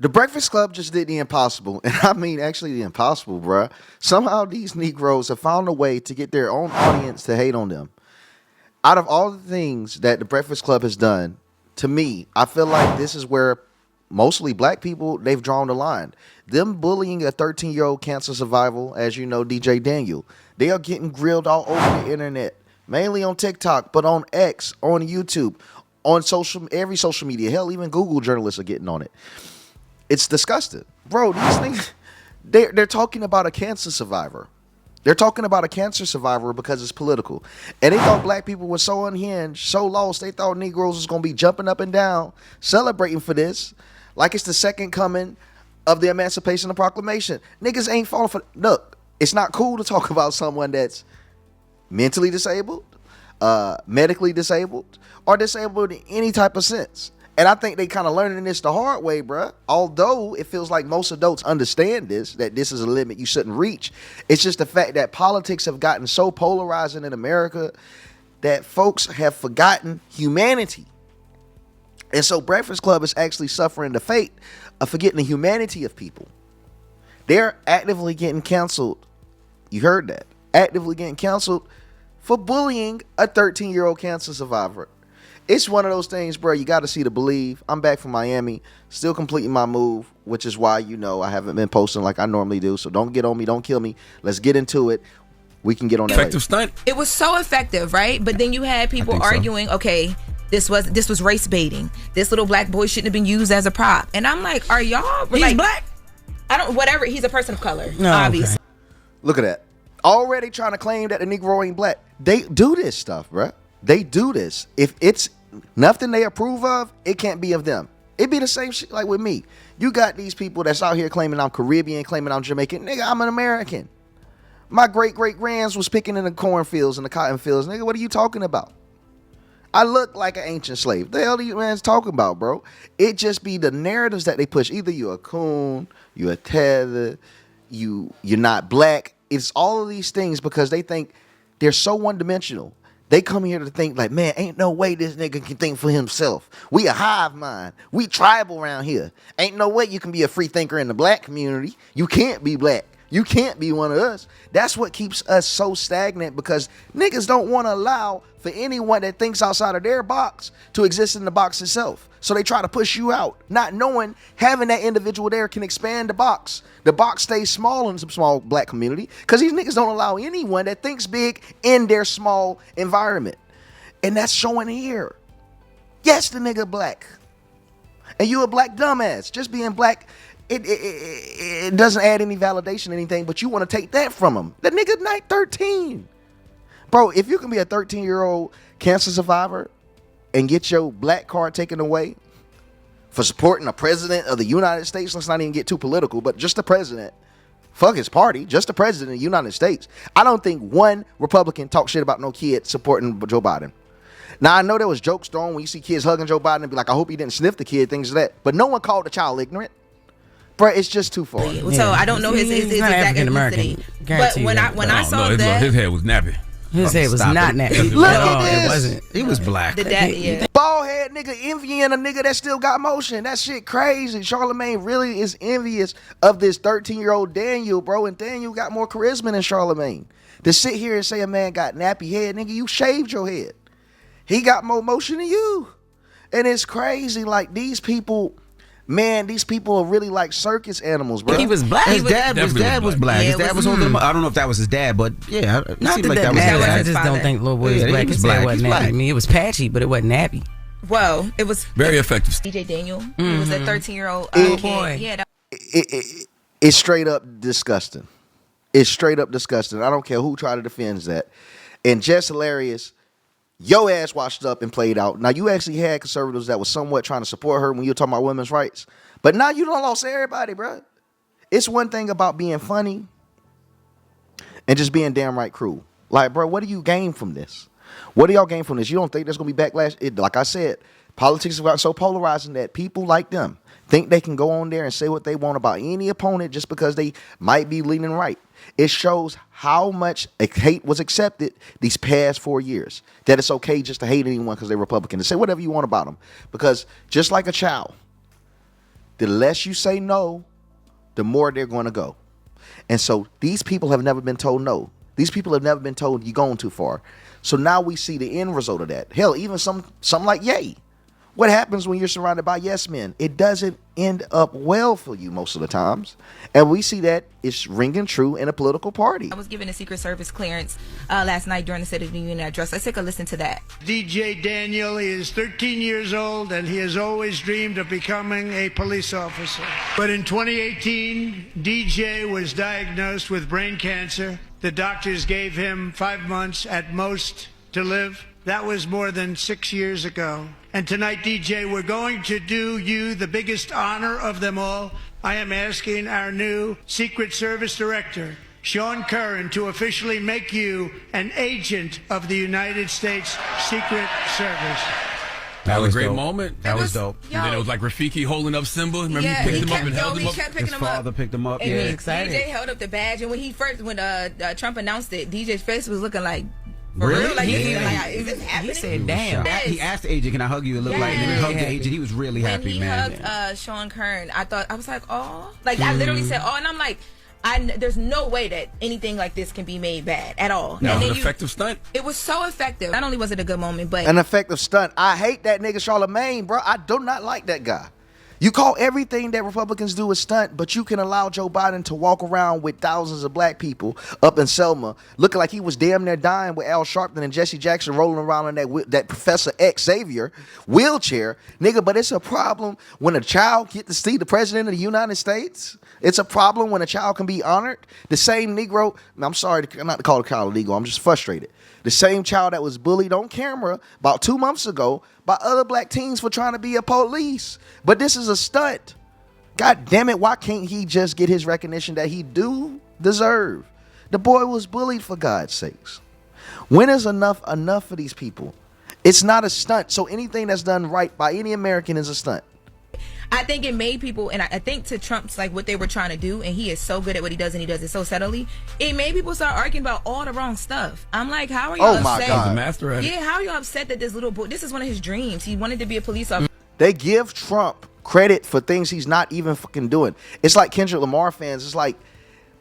The Breakfast Club just did the impossible. And I mean, actually, the impossible, bruh. Somehow these Negroes have found a way to get their own audience to hate on them. Out of all the things that the Breakfast Club has done, to me, I feel like this is where mostly black people, they've drawn the line. Them bullying a 13-year-old cancer survivor, as you know, DJ Daniel, they are getting grilled all over the internet, mainly on TikTok, but on X, on YouTube, on every social media. Hell, even Google journalists are getting on it. It's disgusting. Bro, these things, they're talking about a cancer survivor. They're talking about a cancer survivor because it's political. And they thought black people were so unhinged, so lost, they thought Negroes was going to be jumping up and down, celebrating for this, like it's the second coming of the Emancipation of Proclamation. Niggas ain't falling for... Look, it's not cool to talk about someone that's mentally disabled, medically disabled, or disabled in any type of sense. And I think they kind of learning this the hard way, bruh. Although it feels like most adults understand this, that this is a limit you shouldn't reach. It's just the fact that politics have gotten so polarizing in America that folks have forgotten humanity. And so Breakfast Club is actually suffering the fate of forgetting the humanity of people. They're actively getting canceled. You heard that. Actively getting canceled for bullying a 13-year-old cancer survivor. It's one of those things, bro, you got to see to believe. I'm back from Miami, still completing my move, which is why, you know, I haven't been posting like I normally do. So don't get on me. Don't kill me. Let's get into it. We can get on that effective later. stunt. It was so effective, right? But then you had people arguing, okay, this was race baiting. This little black boy shouldn't have been used as a prop. And I'm like, are y'all... He's like, black? Whatever. He's a person of color, No, obviously. okay. Look at that. Already trying to claim that the Negro ain't black. They do this stuff, bro. They do this. If it's nothing they approve of, it can't be of them. It be the same shit like with me. You got these people that's out here claiming I'm Caribbean, claiming I'm Jamaican. Nigga, I'm an American. My great-great-grands was picking in the cornfields and the cotton fields. Nigga, what are you talking about? I look like an ancient slave. The hell are you man's talking about, bro? It just be the narratives that they push. Either you're a coon, you're a tether, you're not black. It's all of these things because they think they're so one-dimensional. They come here to think like, man, ain't no way this nigga can think for himself. We a hive mind. We tribal around here. Ain't no way you can be a free thinker in the black community. You can't be black. You can't be one of us. That's what keeps us so stagnant because niggas don't want to allow for anyone that thinks outside of their box to exist in the box itself. So they try to push you out, not knowing having that individual there can expand the box. The box stays small in some small black community because these niggas don't allow anyone that thinks big in their small environment. And that's showing here. Yes, the nigga black. And you a black dumbass. Just being black, it doesn't add any validation or anything, but you want to take that from him. The nigga night 13. Bro, if you can be a 13-year-old cancer survivor and get your black card taken away for supporting a president of the United States, let's not even get too political, but just the president, fuck his party, just the president of the United States. I don't think one Republican talk shit about no kid supporting Joe Biden. Now, I know there was jokes thrown when you see kids hugging Joe Biden and be like, I hope he didn't sniff the kid, things like that. But no one called the child ignorant. Bro, it's just too far. So I don't know his exact ethnicity. But when I saw that, his head was nappy. His head was not nappy. Look at this. It wasn't. He was black. yeah. Bald head nigga envying a nigga that still got motion. That shit crazy. Charlemagne really is envious of this 13-year-old Daniel, bro. And Daniel got more charisma than Charlemagne. To sit here and say a man got nappy head, nigga, you shaved your head. He got more motion than you. And it's crazy. Like, these people... Man, these people are really like circus animals, bro. He was black. His dad was black. Yeah, His dad was holding him. I don't know if that was his dad, but yeah, it Not seemed that like that that was his matters. I dad. just don't think little boy was Yeah, black. he was His black. dad wasn't He's nappy. black. I mean, it was patchy, but it wasn't nappy. well, it was Very effective. DJ Daniel. He was a 13-year-old Oh, kid. boy. Yeah, It's straight up disgusting. It's straight up disgusting. I don't care who try to defend that. And just hilarious. Your ass washed up and played out. Now, you actually had conservatives that was somewhat trying to support her when you were talking about women's rights. But now you done lost everybody, bro. It's one thing about being funny and just being damn right cruel. Like, bro, what do you gain from this? What do y'all gain from this? You don't think there's going to be backlash? Like I said, politics have gotten so polarizing that people like them think they can go on there and say what they want about any opponent just because they might be leaning right. It shows how much hate was accepted these past 4 years. That it's okay just to hate anyone because they're Republican. To say whatever you want about them. Because just like a child, the less you say no, the more they're going to go. And so these people have never been told no. These people have never been told you're going too far. So now we see the end result of that. Hell, even some like Ye. What happens when you're surrounded by yes men? It doesn't end up well for you most of the times. And we see that it's ringing true in a political party. I was given a Secret Service clearance last night during the State of the Union address. Let's take a listen to that. DJ Daniel, he is 13 years old and he has always dreamed of becoming a police officer. But in 2018, DJ was diagnosed with brain cancer. The doctors gave him 5 months at most to live. That was more than 6 years ago. And tonight, DJ, we're going to do you the biggest honor of them all. I am asking our new Secret Service Director, Sean Curran, to officially make you an agent of the United States Secret Service. That was a great dope. moment. That was dope. Yo. And then it was like Rafiki holding up Simba. Remember Yeah, he picked him kept, up and held him up? He kept picking His him father up. picked him up. And Yeah, then excited. DJ held up the badge, and when Trump announced it, DJ's face was looking like, for Really? real? Like, Yeah. like, is this happening? He said, "Damn." Yes. He asked the agent, "Can I hug you?" It looked like he Yes. hugged the agent. He was really When happy, he man. hugged Sean Kern, I was like, oh, like I literally said, oh, and I'm like, there's no way that anything like this can be made bad at all. That And was then an effective stunt. It was so effective. Not only was it a good moment, but An effective stunt. I hate that nigga Charlemagne, bro. I do not like that guy. You call everything that Republicans do a stunt, but you can allow Joe Biden to walk around with thousands of black people up in Selma looking like he was damn near dying with Al Sharpton and Jesse Jackson rolling around in that Professor X Xavier wheelchair. Nigga, but it's a problem when a child get to see the president of the United States. It's a problem when a child can be honored. The same Negro, I'm sorry not to call the child illegal, I'm just frustrated. The same child that was bullied on camera about 2 months ago by other black teens for trying to be a police. But this is a stunt. God damn it, why can't he just get his recognition that he do deserve? The boy was bullied, for God's sakes. When is enough for these people? It's not a stunt. So anything that's done right by any American is a stunt. I think it made people, and I think to Trump's, like, what they were trying to do, and he is so good at what he does, and he does it so subtly, it made people start arguing about all the wrong stuff. I'm like, how are y'all Oh my upset? God. He's a master at it. Yeah, how are you upset that this little boy, this is one of his dreams. He wanted to be a police officer. They give Trump credit for things he's not even fucking doing. It's like Kendrick Lamar fans. It's like,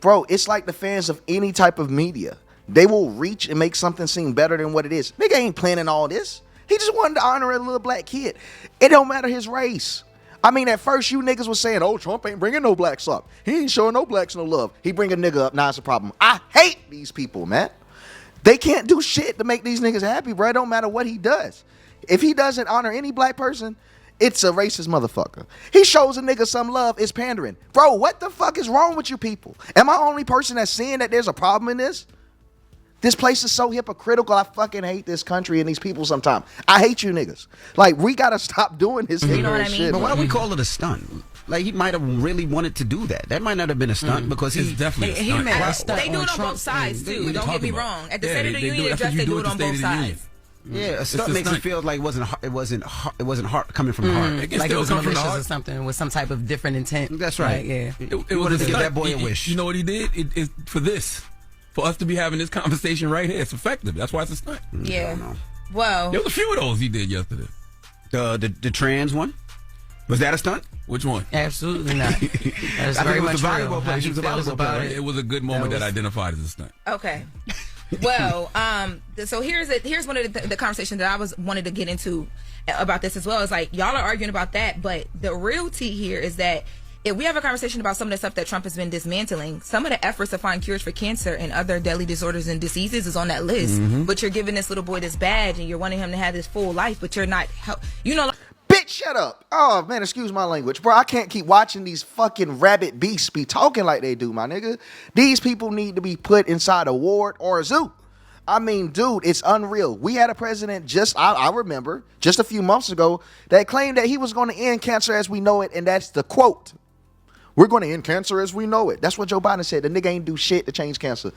bro, it's like the fans of any type of media. They will reach and make something seem better than what it is. Nigga ain't planning all this. He just wanted to honor a little black kid. It don't matter his race. I mean, at first you niggas was saying, oh, Trump ain't bringing no blacks up. He ain't showing no blacks no love. He bring a nigga up, now it's a problem. I hate these people, man. They can't do shit to make these niggas happy, bro. It don't matter what he does. If he doesn't honor any black person, it's a racist motherfucker. He shows a nigga some love, it's pandering. Bro, what the fuck is wrong with you people? Am I the only person that's seeing that there's a problem in this? This place is so hypocritical. I fucking hate this country and these people sometimes. I hate you niggas. Like, we gotta stop doing this know what I ignorant mean? shit. But why man. do we call it a stunt? Like, he might have really wanted to do that. That might not have been a stunt because It's he definitely a He stunt. made a stunt They do it on Trump both sides, and- too. What are you Don't get me talking about? wrong. At the Yeah, State of the they do Union it. That's what address, you they do do at it the on State both of the Union. sides. Yeah, a stunt a makes stunt. it feel like it wasn't heart coming from the heart. It can Like it still was come from the malicious or heart. something with some type of different intent. That's right. Like, yeah. It wanted was to a give stunt. that boy a wish. You know what he did? It's for this. For us to be having this conversation right here, it's effective. That's why it's a stunt. Yeah. Well, There was a few of those he did yesterday. The trans one, was that a stunt? Which one? Absolutely not. That's I think very it was much the volleyball real. player. How She he was a feels volleyball about player, it. It was a good moment that identified as a stunt. okay. Well, so here's one of the conversation that I wanted to get into about this as well. Is like, y'all are arguing about that, but the real tea here is that if we have a conversation about some of the stuff that Trump has been dismantling, some of the efforts to find cures for cancer and other deadly disorders and diseases is on that list. But you're giving this little boy this badge and you're wanting him to have this full life, but you're not Bitch, shut up. Oh, man, excuse my language. Bro, I can't keep watching these fucking rabbit beasts be talking like they do, my nigga. These people need to be put inside a ward or a zoo. I mean, dude, it's unreal. We had a president I remember, just a few months ago, that claimed that he was going to end cancer as we know it, and that's the quote. We're going to end cancer as we know it. That's what Joe Biden said. The nigga ain't do shit to change cancer.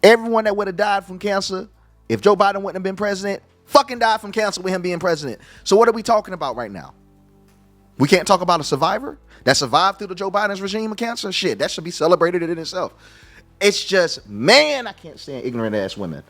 Everyone that would have died from cancer, if Joe Biden wouldn't have been president, fucking died from cancer with him being president. So what are we talking about right now? We can't talk about a survivor that survived through the Joe Biden's regime of cancer? Shit, that should be celebrated in itself. It's just, man, I can't stand ignorant ass women.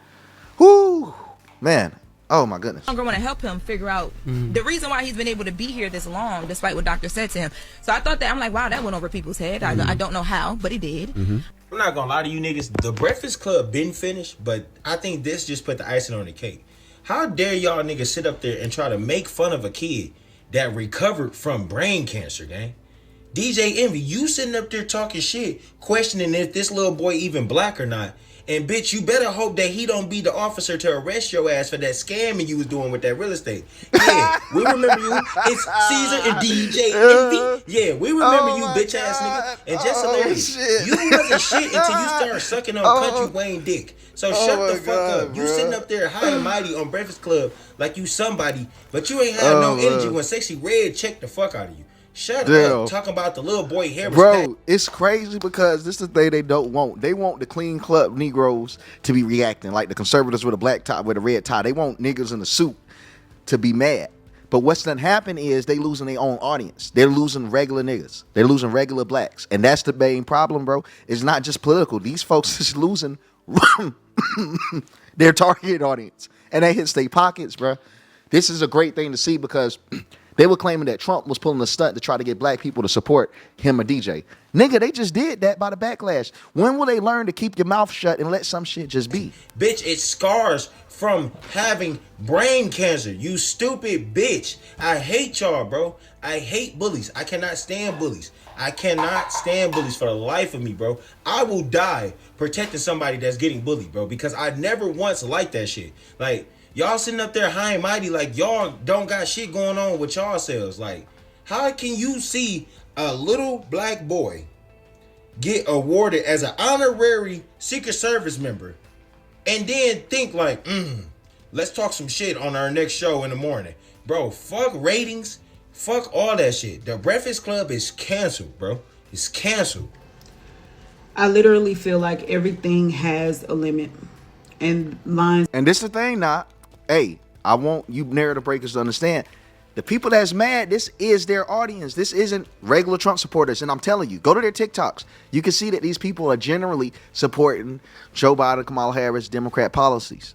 Whoo, man. Oh my goodness. longer want to help him figure out the reason why he's been able to be here this long, despite what doctor said to him. So I thought that, I'm like, wow, that went over people's head. I don't know how, but it did. I'm not gonna lie to you niggas. The Breakfast Club been finished, but I think this just put the icing on the cake. How dare y'all niggas sit up there and try to make fun of a kid that recovered from brain cancer, gang? DJ Envy, you sitting up there talking shit, questioning if this little boy even black or not. And bitch, you better hope that he don't be the officer to arrest your ass for that scamming you was doing with that real estate. Yeah, we remember you. It's Caesar and DJ Envy. Yeah, we remember you, bitch ass nigga. And just hilarious. You wasn't shit until you started sucking on Country Wayne dick. So shut the fuck up. You sitting up there high and mighty on Breakfast Club like you somebody, but you ain't have no energy when Sexy Red checked the fuck out of you. Shut up. Talking about the little boy hair. Bro, it's crazy because this is the thing they don't want. They want the clean club Negroes to be reacting like the conservatives with a black top with a red tie. They want niggas in a suit to be mad. But what's done happen is they losing their own audience. They're losing regular niggas. They're losing regular blacks. And that's the main problem, bro. It's not just political. These folks is losing their target audience. And that hits their pockets, bro. This is a great thing to see because they were claiming that Trump was pulling a stunt to try to get black people to support him or DJ. Nigga, they just did that by the backlash. When will they learn to keep your mouth shut and let some shit just be? Bitch, it scars from having brain cancer. You stupid bitch. I hate y'all, bro. I hate bullies. I cannot stand bullies. I cannot stand bullies for the life of me, bro. I will die protecting somebody that's getting bullied, bro, because I never once liked that shit. Like, y'all sitting up there high and mighty like y'all don't got shit going on with y'all selves. Like, how can you see a little black boy get awarded as an honorary Secret Service member and then think like, let's talk some shit on our next show in the morning? Bro, fuck ratings. Fuck all that shit. The Breakfast Club is canceled, bro. It's canceled. I literally feel like everything has a limit and lines. And this the thing now. Hey, I want you narrative breakers to understand. The people that's mad, this is their audience. This isn't regular Trump supporters. And I'm telling you, go to their TikToks. You can see that these people are generally supporting Joe Biden, Kamala Harris, Democrat policies.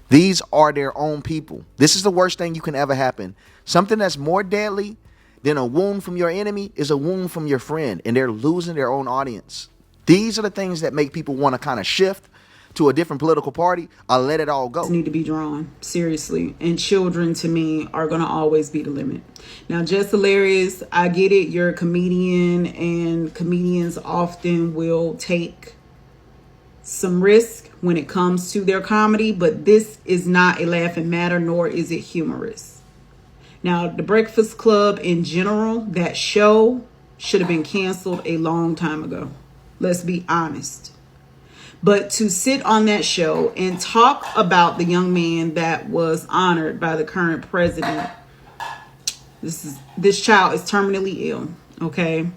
These are their own people. This is the worst thing you can ever happen. Something that's more deadly than a wound from your enemy is a wound from your friend. And they're losing their own audience. These are the things that make people want to kind of shift to a different political party or let it all go. Need to be drawn seriously, and children to me are going to always be the limit. Now, just hilarious, I get it, you're a comedian and comedians often will take some risk when it comes to their comedy, but this is not a laughing matter, nor is it humorous. Now, the Breakfast Club in general, that show should have been canceled a long time ago. Let's be honest. But to sit on that show and talk about the young man that was honored by the current president, this child is terminally ill, okay?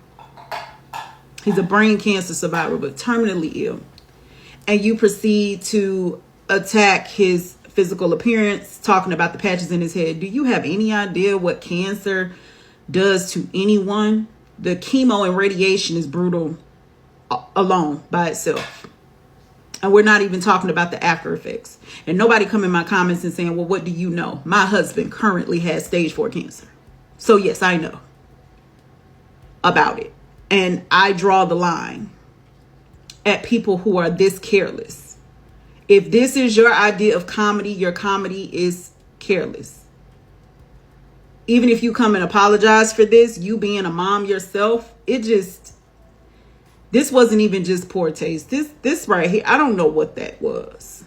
He's a brain cancer survivor, but terminally ill. And you proceed to attack his physical appearance, talking about the patches in his head. Do you have any idea what cancer does to anyone? The chemo and radiation is brutal alone by itself. And we're not even talking about the after effects. And nobody come in my comments and saying, well, what do you know? My husband currently has stage 4 cancer. So yes, I know about it. And I draw the line at people who are this careless. If this is your idea of comedy, your comedy is careless. Even if you come and apologize for this, you being a mom yourself, this wasn't even just poor taste. This right here, I don't know what that was,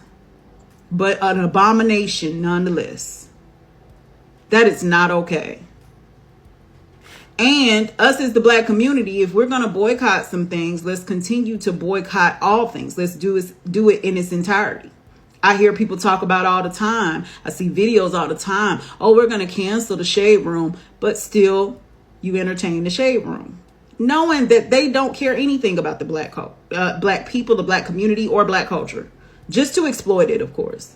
but an abomination nonetheless. That is not okay. And us as the black community, if we're going to boycott some things, let's continue to boycott all things. Let's do it in its entirety. I hear people talk about all the time. I see videos all the time. Oh, we're going to cancel the Shade Room, but still you entertain the Shade Room, knowing that they don't care anything about the black people, the black community, or black culture, just to exploit it, of course.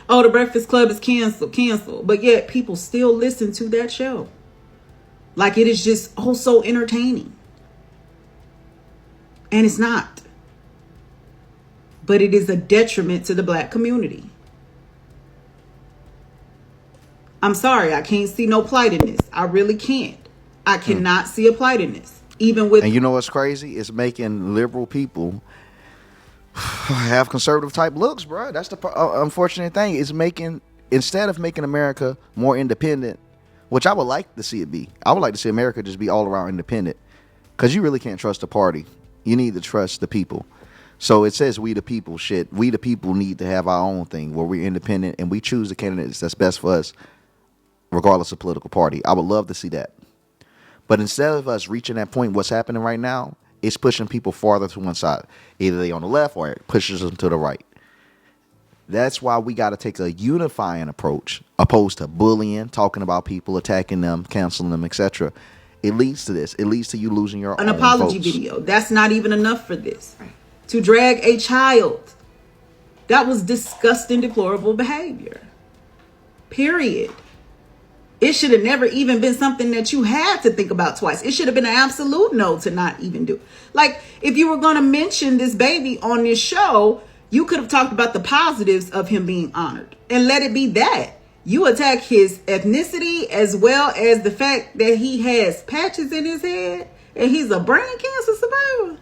Oh, the Breakfast Club is canceled. But yet people still listen to that show. Like it is just so entertaining. And it's not. but it is a detriment to the black community. I'm sorry, I can't see no plight in this. I really can't. I cannot see a plight in this. Even with And you know what's crazy? It's making liberal people have conservative type looks, bro. That's the unfortunate thing. It's making, instead of making America more independent, which I would like to see it be. I would like to see America just be all around independent, because you really can't trust the party. You need to trust the people. So it says we the people shit. We the people need to have our own thing where we're independent and we choose the candidates that's best for us, regardless of political party. I would love to see that. But instead of us reaching that point, what's happening right now, it's pushing people farther to one side. Either they on the left or it pushes them to the right. That's why we got to take a unifying approach, opposed to bullying, talking about people, attacking them, canceling them, etc. It leads to this. It leads to you losing your an own apology votes. video. That's not even enough for this. To drag a child. That was disgusting, deplorable behavior. Period. It should have never even been something that you had to think about twice. It should have been an absolute no to not even do. Like, if you were going to mention this baby on this show, you could have talked about the positives of him being honored and let it be that. You attack his ethnicity as well as the fact that he has patches in his head and he's a brain cancer survivor.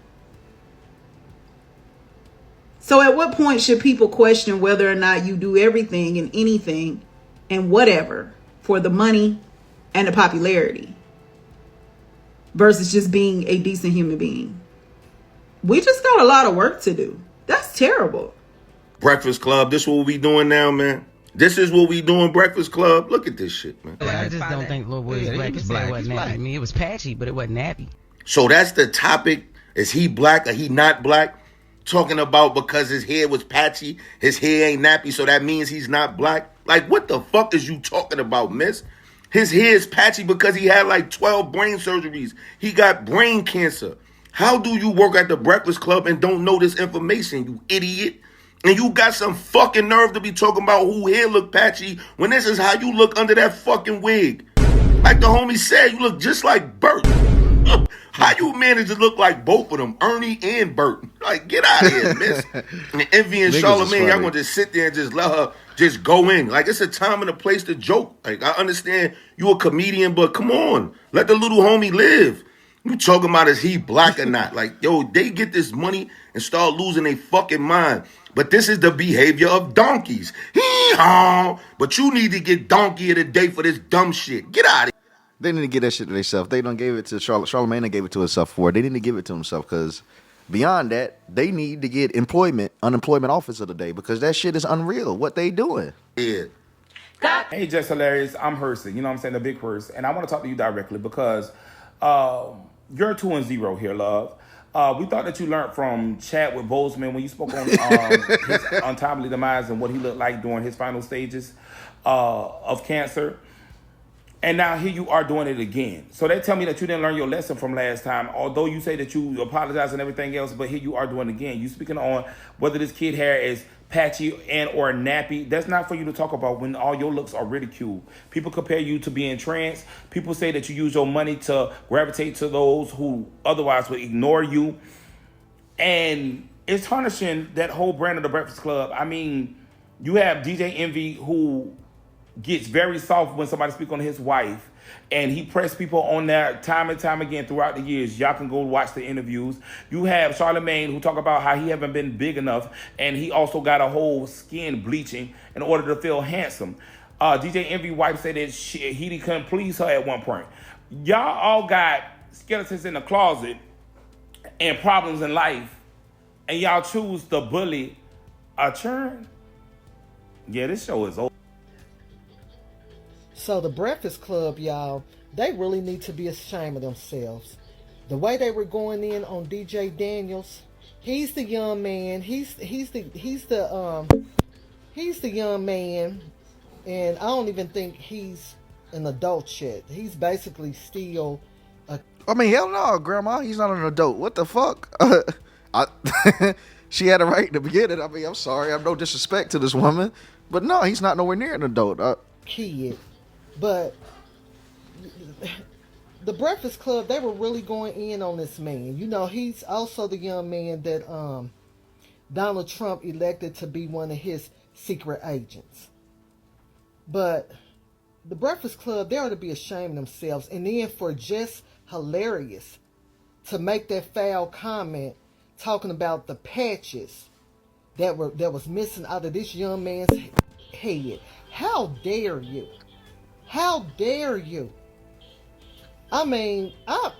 So at what point should people question whether or not you do everything and anything and whatever for the money and the popularity versus just being a decent human being? We just got a lot of work to do. That's terrible. Breakfast Club, this what we doing now, man. This is what we doing, Breakfast Club. Look at this shit, man. I just don't think Lil Boy is black. He said it wasn't nappy. I mean, it was patchy, but it wasn't nappy. So that's the topic. Is he black or he not black? Talking about because his hair was patchy, his hair ain't nappy, so that means he's not black? Like, what the fuck is you talking about, miss? His hair is patchy because he had like 12 brain surgeries. He got brain cancer. How do you work at the Breakfast Club and don't know this information, you idiot? And you got some fucking nerve to be talking about who hair look patchy when this is how you look under that fucking wig. Like the homie said, you look just like Bert. How you manage to look like both of them, Ernie and Bert? Like, get out of here, miss. And Envy and Charlamagne, y'all gonna just sit there and just let her just go in. Like, it's a time and a place to joke. Like, I understand you a comedian, but come on. Let the little homie live. You talking about is he black or not? Like, yo, they get this money and start losing their fucking mind. But this is the behavior of donkeys. Hee-haw. But you need to get donkey of the day for this dumb shit. Get out of here. They need to get that shit to themselves. They done gave it to Charlamagne and gave it to himself for it. They need to give it to himself, because beyond that, they need to get unemployment office of the day, because that shit is unreal. What they doing? Yeah. Hey, Just Hilarious. I'm Hersey. You know what I'm saying? The big Hearse. And I want to talk to you directly because you're 2-0 here, love. We thought that you learned from Chadwick Boseman when you spoke on his untimely demise and what he looked like during his final stages of cancer. And now here you are doing it again. So they tell me that you didn't learn your lesson from last time, although you say that you apologize and everything else, but here you are doing it again. You speaking on whether this kid hair is patchy and or nappy. That's not for you to talk about when all your looks are ridiculed. People compare you to being trans. People say that you use your money to gravitate to those who otherwise would ignore you. And it's tarnishing that whole brand of the Breakfast Club. I mean, you have DJ Envy who gets very soft when somebody speaks on his wife, and he pressed people on there time and time again throughout the years. Y'all can go watch the interviews. You have Charlamagne who talk about how he haven't been big enough, and he also got a whole skin bleaching in order to feel handsome. DJ Envy wife said that he couldn't please her at one point. Y'all all got skeletons in the closet and problems in life, and y'all choose to bully a churn. Yeah, this show is over. So the Breakfast Club, y'all, they really need to be ashamed of themselves. The way they were going in on DJ Daniels, he's the young man. He's the young man, and I don't even think he's an adult yet. He's basically still a. I mean, hell no, Grandma. He's not an adult. What the fuck? She had a right to begin it. I mean, I'm sorry. I'm no disrespect to this woman, but no, he's not nowhere near an adult. Kid. But the Breakfast Club, they were really going in on this man. You know, he's also the young man that Donald Trump elected to be one of his secret agents. But the Breakfast Club, they ought to be ashamed of themselves. And then for just hilarious to make that foul comment talking about the patches that was missing out of this young man's head. How dare you? How dare you? I mean, I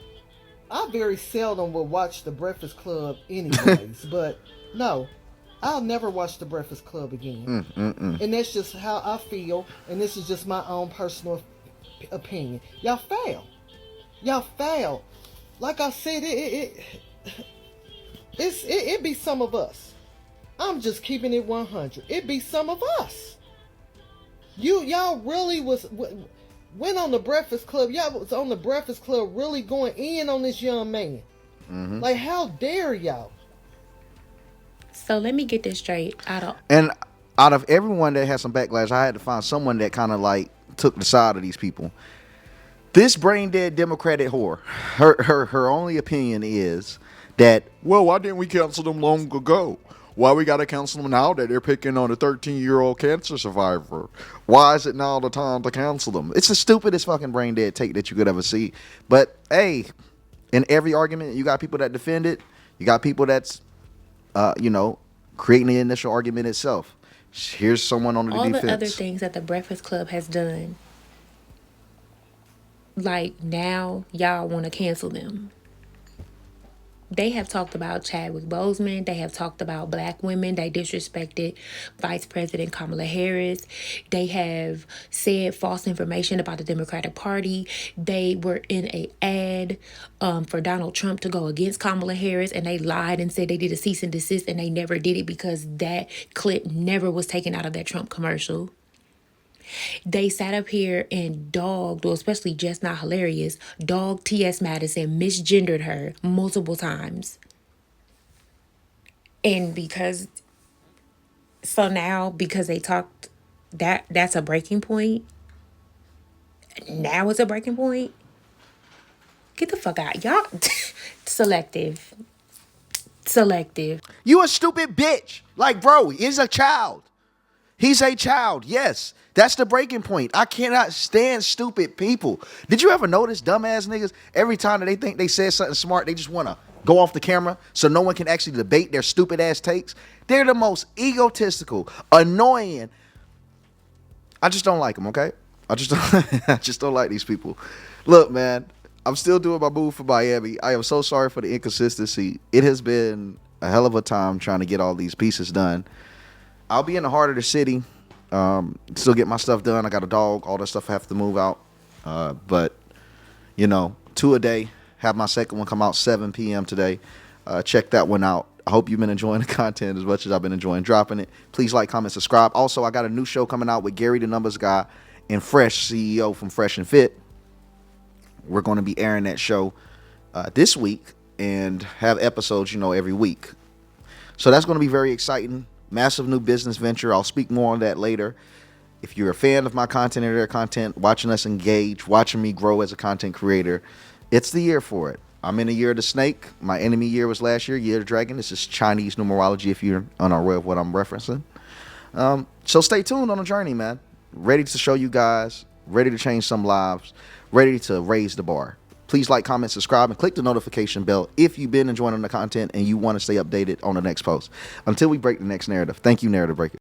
very seldom will watch the Breakfast Club anyways, but no, I'll never watch the Breakfast Club again. And that's just how I feel, and this is just my own personal opinion. Y'all fail. Y'all fail. Like I said, it be some of us. I'm just keeping it 100. It be some of us. Y'all really went on the Breakfast Club. Y'all was on the Breakfast Club really going in on this young man. Like, how dare y'all? So let me get this straight. Out of everyone that had some backlash, I had to find someone that kind of like took the side of these people. This brain dead Democratic whore, her only opinion is that, well, why didn't we cancel them long ago? Why we got to cancel them now that they're picking on a 13-year-old cancer survivor? Why is it now the time to cancel them? It's the stupidest fucking brain dead take that you could ever see. But hey, in every argument, you got people that defend it. You got people that's, creating the initial argument itself. Here's someone on the defense. All the other things that the Breakfast Club has done, like now y'all want to cancel them. They have talked about Chadwick Boseman. They have talked about black women. They disrespected Vice President Kamala Harris. They have said false information about the Democratic Party. They were in an ad for Donald Trump to go against Kamala Harris, and they lied and said they did a cease and desist, and they never did it because that clip never was taken out of that Trump commercial. They sat up here and dogged, or especially Just Not Hilarious, dogged T.S. Madison, misgendered her multiple times. And because they talked, that's a breaking point. Now it's a breaking point. Get the fuck out. Y'all, selective. You a stupid bitch. Like, bro, he's a child. He's a child, yes. That's the breaking point. I cannot stand stupid people. Did you ever notice dumbass niggas, every time that they think they said something smart, they just want to go off the camera so no one can actually debate their stupid ass takes? They're the most egotistical, annoying. I just don't like them, okay? I just don't like these people. Look, man, I'm still doing my move for Miami. I am so sorry for the inconsistency. It has been a hell of a time trying to get all these pieces done. I'll be in the heart of the city. Still get my stuff done. I got a dog. All that stuff I have to move out. But, 2 a day. Have my second one come out 7 p.m. today. Check that one out. I hope you've been enjoying the content as much as I've been enjoying dropping it. Please like, comment, subscribe. Also, I got a new show coming out with Gary the Numbers Guy and Fresh, CEO from Fresh and Fit. We're going to be airing that show this week and have episodes, every week. So that's going to be very exciting. Massive new business venture. I'll speak more on that later. If you're a fan of my content or their content, watching us engage, watching me grow as a content creator, it's the year for it. I'm in the year of the snake. My enemy year was last year, year of the dragon. This is Chinese numerology if you're unaware of what I'm referencing. So stay tuned on the journey, man. Ready to show you guys, ready to change some lives, ready to raise the bar. Please like, comment, subscribe, and click the notification bell if you've been enjoying the content and you want to stay updated on the next post. Until we break the next narrative. Thank you, Narrative Breaker.